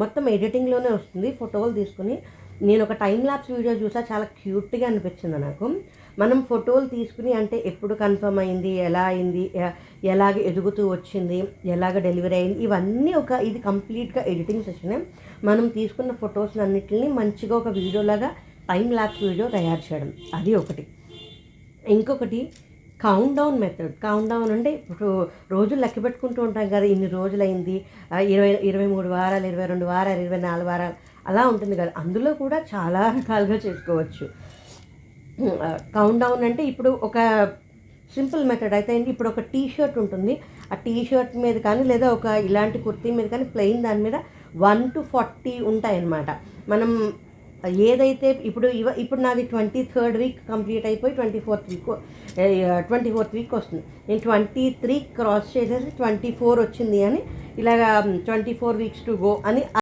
మొత్తం ఎడిటింగ్లోనే వస్తుంది. ఫోటోలు తీసుకుని నేను ఒక టైం ల్యాప్స్ వీడియో చూసా, చాలా క్యూట్గా అనిపించింది నాకు. మనం ఫోటోలు తీసుకుని అంటే ఎప్పుడు కన్ఫర్మ్ అయింది, ఎలా అయింది, ఎలాగ ఎదుగుతూ వచ్చింది, ఎలాగ డెలివరీ అయింది, ఇవన్నీ ఇది కంప్లీట్గా ఎడిటింగ్ సెషనే. మనం తీసుకున్న ఫొటోస్ అన్నిటిని మంచిగా ఒక వీడియోలాగా టైం ల్యాప్స్ వీడియో తయారు చేయడం, అది ఒకటి. ఇంకొకటి count down method. Count down అంటే ఇప్పుడు రోజులు లెక్క పెట్టుకుంటూ ఉంటాం కదా, ఇన్ని రోజులైంది, 23 వారాలు, 22 వారాలు, 24 వారాలు అలా ఉంటుంది కదా. అందులో కూడా చాలా రకాలుగా చేసుకోవచ్చు. కౌంట్ డౌన్ అంటే ఇప్పుడు ఒక సింపుల్ మెథడ్ అయితే ఏంటి, ఇప్పుడు ఒక టీ షర్ట్ ఉంటుంది, ఆ టీ షర్ట్ మీద కానీ లేదా ఒక ఇలాంటి కుర్తీ మీద కానీ ప్లెయిన్ దాని మీద 1 to 40 ఉంటాయన్నమాట. మనం ఏదైతే ఇప్పుడు నాది 23rd వీక్ కంప్లీట్ అయిపోయి 24th వీక్ వస్తుంది. నేను 23 క్రాస్ చేసేసి 24 వచ్చింది అని ఇలాగా 24 వీక్స్ టు గో అని